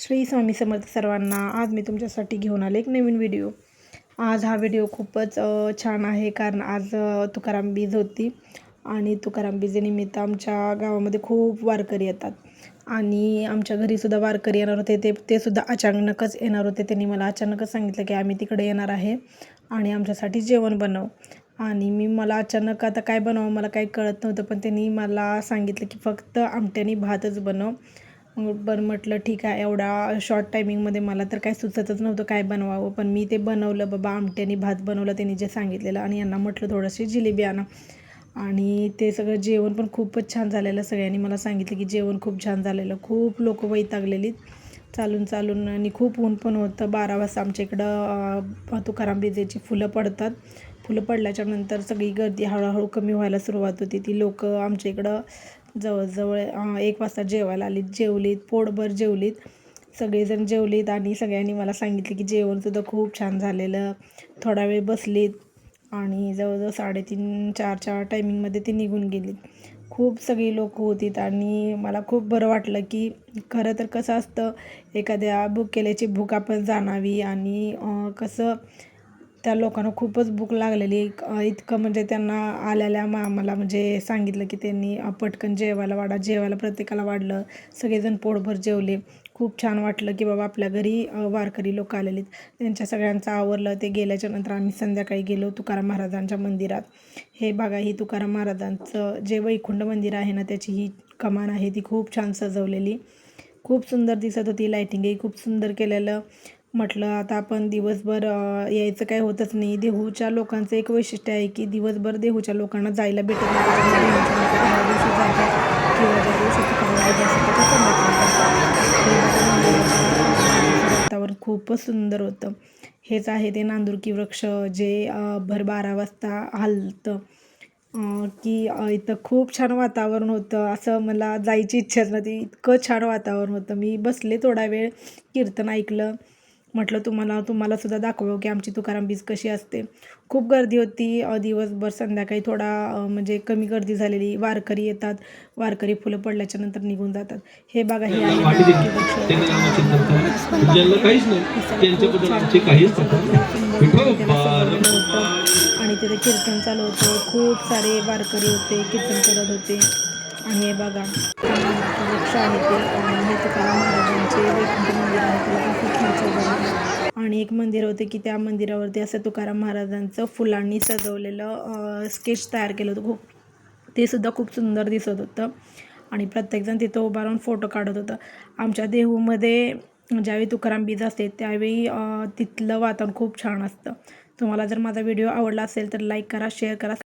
श्री स्वामी समर्थ सर्वांना. आज मी तुमच्यासाठी घेऊन आले एक नवीन व्हिडिओ. आज हा व्हिडिओ खूपच छान आहे, कारण आज तुकाराम बीज होती आणि तुकाराम बीजेनिमित्त आमच्या गावामध्ये खूप वारकरी येतात आणि आमच्या घरीसुद्धा वारकरी येणार होते. ते सुद्धा अचानकच येणार होते. त्यांनी मला अचानकच सांगितलं की आम्ही तिकडे येणार आहे आणि आमच्यासाठी जेवण बनव. आणि मला अचानक आता काय बनवावं मला काही कळत नव्हतं, पण त्यांनी मला सांगितलं की फक्त आमट्यानी भातच बनव. बरं म्हटलं ठीक आहे. एवढा शॉर्ट टायमिंगमध्ये मला तर काय सुचतच नव्हतं काय बनवावं, पण मी ते बनवलं बाबा. आमट्यानी भात बनवलं त्यांनी जे सांगितलेलं, आणि यांना म्हटलं थोडंशी जिलेबी आणा. आणि ते सगळं जेवण पण खूपच छान झालेलं. सगळ्यांनी मला सांगितलं की जेवण खूप छान झालेलं. खूप लोक वैतागलेली चालून आणि खूप ऊन पण होतं. 12 वाजता आमच्या इकडं तुकाराम बीजेची फुलं पडतात. फुलं पडल्याच्या नंतर सगळी गर्दी हळूहळू कमी व्हायला सुरुवात होती. ती लोक आमच्या इकडं जवळजवळ 1 वाजता जेवायला आलीत. जेवलीत, पोटभर जेवलीत, सगळेजण जेवलीत. आणि सगळ्यांनी मला सांगितलं की जेवणसुद्धा खूप छान झालेलं. थोडा वेळ बसलीत आणि जवळजवळ 3:30-4च्या टायमिंगमध्ये ते निघून गेलीत. खूप सगळी लोक होतीत आणि मला खूप बरं वाटलं की खरं तर कसं असतं, एखाद्या भूक केल्याची भूक आपण जाणावी. आणि कसं त्या लोकांना खूपच भूक लागलेली. इतकं म्हणजे त्यांना आलेल्या आम्हाला म्हणजे सांगितलं की त्यांनी पटकन जेवायला वाढा. जेवायला प्रत्येकाला वाढलं. सगळेजण पोटभर जेवले. खूप छान वाटलं की बाबा आपल्या घरी वारकरी लोक आलेलीत. त्यांच्या सगळ्यांचं आवरलं. ते गेल्याच्या नंतर आम्ही संध्याकाळी गेलो तुकाराम महाराजांच्या मंदिरात. हे बघा, ही तुकाराम महाराजांचं जे वैकुंठ मंदिर आहे ना, त्याची ही कमान आहे, ती खूप छान सजवलेली. खूप सुंदर दिसत होती. लायटिंगही खूप सुंदर केलेलं. म्हटलं आता आपण दिवसभर यायचं काही होतच नाही. देहूच्या लोकांचं एक वैशिष्ट्य आहे की दिवसभर देहूच्या लोकांना जायला भेटत नाही. त्याच्यामुळे दिवशी जातात किंवा ज्या दिवशी वातावरण खूपच सुंदर होतं. हेच आहे ते नांदुरकी वृक्ष जे भर 12 वाजता हलतं. की इथं खूप छान वातावरण होतं. असं मला जायची इच्छाच नव्हती. इतकं छान वातावरण होतं. मी बसले थोडा वेळ, कीर्तन ऐकलं. म्हटलं तुम्हाला सुद्धा दाखवावं की आमची तुकाराम बीज कशी असते. खूप गर्दी होती दिवसभर. संध्याकाळी थोडा म्हणजे कमी गर्दी झालेली. वारकरी येतात, वारकरी फुलं पडल्याच्या नंतर निघून जातात. हे बघा, हे आहे आणि तिथे कीर्तन चालू होतं. खूप सारे वारकरी होते, कीर्तन करत होते. आणि हे बघा, वृक्ष आहे ते, आणि हे तुकाराम महाराजांचे वैकुंठ मंदिर आहे. त्याला पण खूप छान सजवलं. आणि एक मंदिर होते की त्या मंदिरावरती असं तुकाराम महाराजांचं फुलांनी सजवलेलं स्केच तयार केलं होतं. ते सुद्धा खूप सुंदर दिसत होतं. आणि प्रत्येकजण तिथं उभा राहून फोटो काढत होतं. आमच्या देहूमध्ये ज्यावेळी तुकाराम बीज असते त्यावेळी तिथलं वातावरण खूप छान असतं. तुम्हाला जर माझा व्हिडिओ आवडला असेल तर लाईक करा, शेअर करा.